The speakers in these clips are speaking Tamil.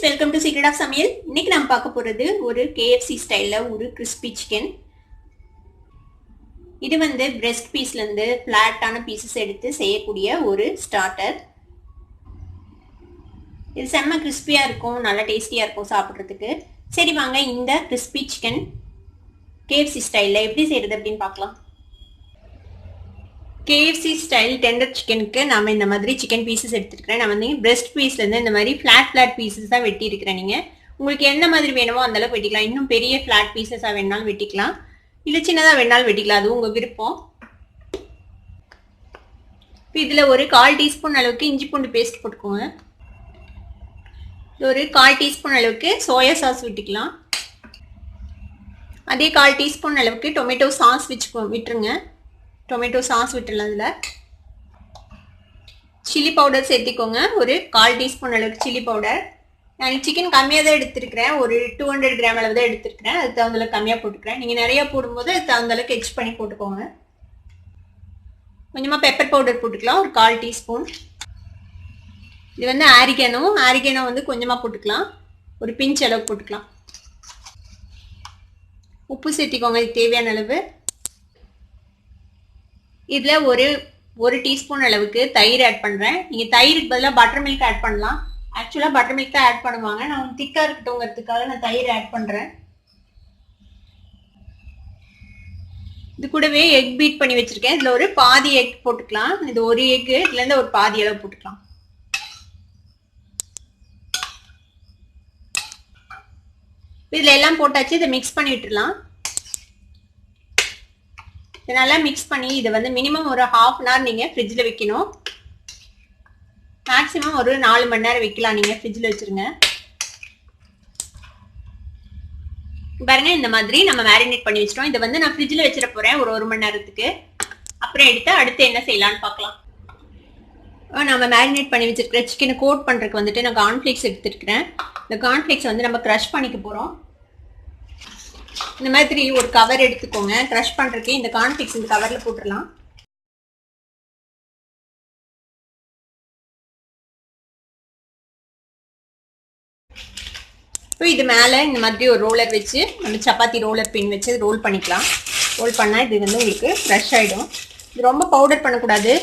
வெல்கம் டு சீக்ரெட் ஆஃப் சமையல். இன்னைக்கு நம்ம பார்க்க போகிறது ஒரு KFC ஸ்டைலில் ஒரு கிறிஸ்பி சிக்கன். இது வந்து பிரெஸ்ட் பீஸ்லேருந்து ஃப்ளாட்டான பீசஸ் எடுத்து செய்யக்கூடிய ஒரு ஸ்டார்டர். இது செம்ம கிறிஸ்பியாக இருக்கும், நல்லா டேஸ்டியாக இருக்கும் சாப்பிட்றதுக்கு. சரி வாங்க இந்த கிறிஸ்பி சிக்கன் KFC ஸ்டைலில் எப்படி செய்கிறது அப்படின்னு பார்க்கலாம். KFC ஸ்டைல் டெண்டர் சிக்கனுக்கு நம்ம இந்த மாதிரி சிக்கன் பீசஸ் எடுத்துருக்கிறேன். நான் வந்து பிரெஸ்ட் பீஸ்லேருந்து இந்த மாதிரி ஃப்ளாட் பீசஸ் தான் வெட்டியிருக்கிறேன். நீங்கள் உங்களுக்கு எந்த மாதிரி வேணுமோ அந்தளவுக்கு வெட்டிக்கலாம். இன்னும் பெரிய ஃப்ளாட் பீசஸாக வேணாலும் வெட்டிக்கலாம், இல்லை சின்னதாக வேணாலும் வெட்டிக்கலாம், அது உங்கள் விருப்பம். இப்போ இதில் ஒரு 1/4 டீஸ்பூன் அளவுக்கு இஞ்சி பூண்டு பேஸ்ட் போட்டுக்கோங்க. ஒரு 1/4 டீஸ்பூன் அளவுக்கு சோயா சாஸ் விட்டுக்கலாம். அதே 1/4 டீஸ்பூன் அளவுக்கு டொமேட்டோ சாஸ் விட்டுருங்க. டொமேட்டோ சாஸ் விட்டுடலாம். அதில் சில்லி பவுடர் சேர்த்திக்கோங்க. ஒரு 1/4 டீஸ்பூன் அளவுக்கு சில்லி பவுடர். நான் சிக்கன் கம்மியாக தான் எடுத்துருக்கிறேன், ஒரு 200 கிராம் அளவு தான் எடுத்துருக்கிறேன். அதுக்கு தகுந்தளவுக்கு கம்மியாக போட்டுக்கிறேன். நீங்கள் நிறையா போடும்போது அதுக்கு தகுந்தளவுக்கு எக்ஸ்ட் பண்ணி போட்டுக்கோங்க. கொஞ்சமாக பெப்பர் பவுடர் போட்டுக்கலாம், ஒரு 1/4 டீஸ்பூன். இது வந்து ஆரிகேனோ வந்து கொஞ்சமாக போட்டுக்கலாம், ஒரு பிஞ்ச் அளவு போட்டுக்கலாம். உப்பு சேர்த்திக்கோங்க இதுக்கு தேவையான அளவு. இதில் ஒரு டீஸ்பூன் அளவுக்கு தயிர் ஆட் பண்ணுறேன். நீங்கள் தயிருக்கு பதிலாக பட்டர் மில்க் ஆட் பண்ணலாம். ஆக்சுவலாக பட்டர் மில்க் தான் ஆட் பண்ணுவாங்க. நான் திக்காக இருக்கட்டும்ங்கிறதுக்காக நான் தயிர் ஆட் பண்ணுறேன். இது கூடவே எக் பீட் பண்ணி வச்சுருக்கேன். இதில் ஒரு பாதி எக் போட்டுக்கலாம். இது ஒரு எக்கு, இதுலேருந்து ஒரு பாதி அளவு போட்டுக்கலாம். இதில் எல்லாம் போட்டாச்சு. இதை மிக்ஸ் பண்ணி விட்டுடலாம். நல்லா மிக்ஸ் பண்ணி இதை வந்து மினிமம் ஒரு 1/2 hour நீங்கள் ஃப்ரிட்ஜில் வைக்கணும். மேக்ஸிமம் ஒரு 4 மணி நேரம் வைக்கலாம். நீங்கள் ஃப்ரிட்ஜில் வச்சுருங்க. பாருங்க, இந்த மாதிரி நம்ம மேரினேட் பண்ணி வச்சிட்டோம். இதை வந்து நான் ஃப்ரிட்ஜில் வச்சிட போகிறேன் ஒரு 1 மணி நேரத்துக்கு. அப்புறம் எடுத்து அடுத்து என்ன செய்யலான்னு பார்க்கலாம். நம்ம மேரினேட் பண்ணி வச்சிருக்கிற சிக்கனை கோட் பண்ணுறதுக்கு வந்துட்டு நான் கார்ன்ஃப்ளேக்ஸ் எடுத்துருக்கிறேன். இந்த கார்ன்ஃப்ளேக்ஸ் வந்து நம்ம க்ரஷ் பண்ணிக்க போகிறோம். இந்த மாதிரி ஒரு கவர் எடுத்துக்கோங்க. க்ரஷ் பண்ணுறதுக்கு இந்த கார்ன்ஃப்ளேக்ஸ் இந்த கவரில் போட்டுடலாம். இப்போ இது மேலே இந்த மாதிரி ஒரு ரோலர் வச்சு நம்ம சப்பாத்தி ரோலர் பின் வச்சு ரோல் பண்ணிக்கலாம். ரோல் பண்ணால் இது வந்து உங்களுக்கு ஃப்ரெஷ் ஆகிடும். இது ரொம்ப பவுடர் பண்ணக்கூடாது.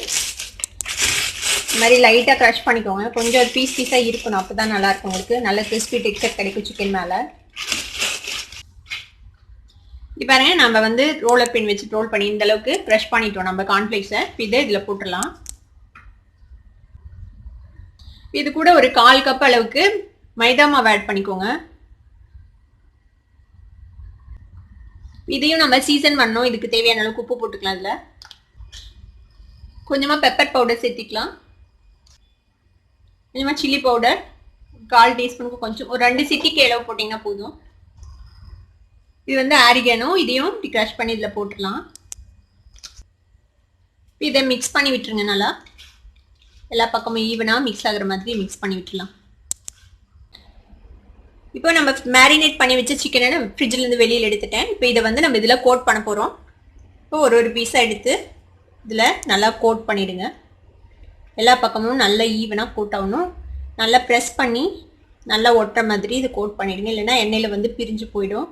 இந்த மாதிரி லைட்டாக க்ரஷ் பண்ணிக்கோங்க. கொஞ்சம் பீஸாக இருக்கணும், அப்போ தான் நல்லாயிருக்கும். உங்களுக்கு நல்ல கிறிஸ்பி டெக்ஸ்சர் கிடைக்கும் சிக்கன் மேலே. இப்போ பாருங்க, நம்ம வந்து ரோலர் பின் வச்சு ரோல் பண்ணி இந்த அளவுக்கு க்ரஷ் பண்ணிட்டோம் நம்ம கார்ன்ஃப்ளேக்ஸை. இதை இதில் போட்டுடலாம். இது கூட ஒரு 1/4 கப் அளவுக்கு மைதா மாவு ஆட் பண்ணிக்கோங்க. இதையும் நம்ம சீசன் பண்ணோம். இதுக்கு தேவையான அளவுக்கு உப்பு போட்டுக்கலாம். இதில் கொஞ்சமாக பெப்பர் பவுடர் சேர்த்திக்கலாம். கொஞ்சமாக சில்லி பவுடர் 1/4 டீஸ்பூனுக்கு கொஞ்சம் ஒரு 2 சிட்டிக்கு அளவு போட்டிங்கன்னா போதும். இது வந்து ஆரிகேனோ, இதையும் க்ரஷ் பண்ணி இதில் போட்டுடலாம். இதை மிக்ஸ் பண்ணி விட்டுருங்க. நல்லா எல்லா பக்கமும் ஈவனாக மிக்ஸ் ஆகிற மாதிரி மிக்ஸ் பண்ணி விட்டுடலாம். இப்போ நம்ம மேரினேட் பண்ணி வச்ச சிக்கனை ஃப்ரிட்ஜிலேருந்து வெளியில் எடுத்துட்டேன். இப்போ இதை வந்து நம்ம இதில் கோட் பண்ண போகிறோம். இப்போ ஒரு பீஸாக எடுத்து இதில் நல்லா கோட் பண்ணிவிடுங்க. எல்லா பக்கமும் நல்லா ஈவனாக கோட் ஆகணும். நல்லா ப்ரெஸ் பண்ணி நல்லா ஒட்டுற மாதிரி இதை கோட் பண்ணிவிடுங்க, இல்லைன்னா எண்ணெயில் வந்து பிரிஞ்சு போயிடும்.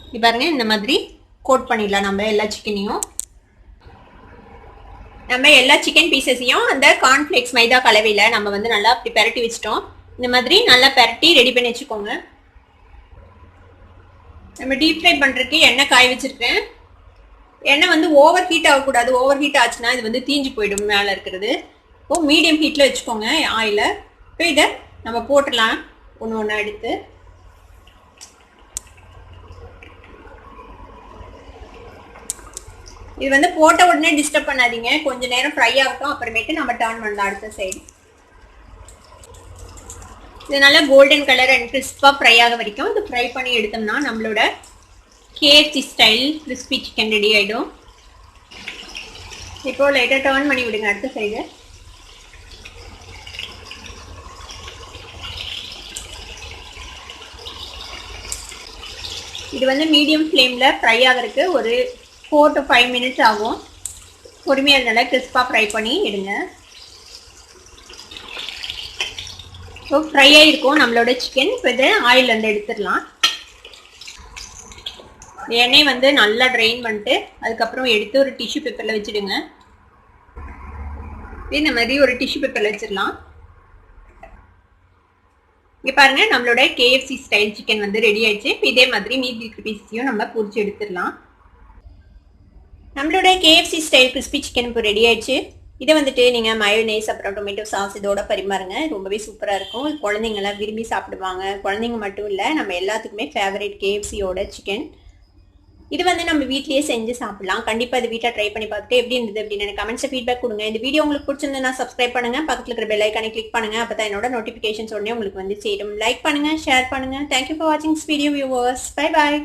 இப்போ பாருங்க, இந்த மாதிரி கோட் பண்ணிடலாம். நம்ம எல்லா சிக்கனையும் நம்ம எல்லா சிக்கன் பீசஸையும் அந்த கார்ன்ஃப்ளேக்ஸ் மைதா கலவையில் நம்ம வந்து நல்லா அப்படி பெரட்டி வச்சிட்டோம். இந்த மாதிரி நல்லா பெரட்டி ரெடி பண்ணி வச்சுக்கோங்க. நம்ம டீப் ஃப்ரை பண்ணுறதுக்கு எண்ணெய் காய வச்சுருக்கேன். எண்ணெய் வந்து ஓவர் ஹீட் ஆகக்கூடாது. ஓவர் ஹீட் ஆச்சுன்னா இது வந்து தீஞ்சு போயிடும் மேலே இருக்கிறது. இப்போ மீடியம் ஹீட்டில் வச்சுக்கோங்க ஆயிலை. இப்போ இதை நம்ம போட்டுடலாம் ஒன்று ஒன்றா எடுத்து. இது வந்து போட்ட உடனே டிஸ்டர்ப் பண்ணாதீங்க. கொஞ்சம் நேரம் ஃப்ரை ஆகட்டும், அப்புறமேட்டு நம்ம டர்ன் பண்ணலாம் அடுத்த சைடு. இது நல்லா கோல்டன் கலர் அண்ட் கிறிஸ்பாக ஃப்ரை ஆக வரைக்கும் இது ஃப்ரை பண்ணி எடுத்தோம்னா நம்மளோட KFC style crispy chicken ready ஆகிடும். இப்போ லைட்டாக டர்ன் பண்ணி விடுங்க அடுத்த சைடு. இது வந்து மீடியம் ஃப்ளேமில் ஃப்ரை ஆகிறதுக்கு ஒரு 4 to 5 minutes ஆகும். பொறுமையாக நல்லா கிறிஸ்பாக ஃப்ரை பண்ணி எடுங்க. ஸோ ஃப்ரை ஆகிருக்கும் நம்மளோட சிக்கன். இப்போ இதை ஆயில் வந்து எடுத்துடலாம். எண்ணெய் வந்து நல்லா ட்ரெயின் பண்ணிட்டு அதுக்கப்புறம் எடுத்து ஒரு டிஷ்யூ பேப்பரில் வச்சுடுங்க. இந்த மாதிரி ஒரு டிஷ்யூ பேப்பரில் வச்சிடலாம். இங்கே பாருங்க நம்மளோட KFC ஸ்டைல் சிக்கன் வந்து ரெடி ஆயிடுச்சு. இப்போ இதே மாதிரி மீதி இருக்கிற பீஸையும் நம்ம பொரிச்சு எடுத்துடலாம். நம்மளோட KFC ஸ்டைல் கிறிஸ்பி சிக்கன் இப்போ ரெடி ஆயிடுச்சு. இதை வந்துட்டு நீங்கள் மயோனேஸ் அப்புறம் டொமேட்டோ சாஸ் இதோட பரிமாறுங்க. ரொம்பவே சூப்பராக இருக்கும். குழந்தைங்களாம் விரும்பி சாப்பிடுவாங்க. குழந்தைங்க மட்டும் இல்லை, நம்ம எல்லாத்துக்குமே ஃபேவரட் KFCயோட சிக்கன். இது வந்து நம்ம வீட்லயே செஞ்சு சாப்பிடலாம். கண்டிப்பாக இது வீட்டில் ட்ரை பண்ணி பார்த்துட்டு எப்படி இருந்தது அப்படின்னு எனக்கு கமெண்ட்ஸை ஃபீட்பேக் கொடுங்க. இந்த வீடியோ உங்களுக்கு பிடிச்சிருந்தா சப்ஸ்கிரைப் பண்ணுங்க, பக்கத்தில் இருக்கிற பெல் ஐக்கானை கிளிக் பண்ணுங்க. அப்போ தான் என்னோட நோட்டிஃபிகேஷன்ஸ் உடனே உங்களுக்கு வந்து சேரும். லைக் பண்ணுங்க, ஷேர் பண்ணுங்க. தேங்க்யூ ஃபார் வாட்சிங் this video viewers. Bye bye.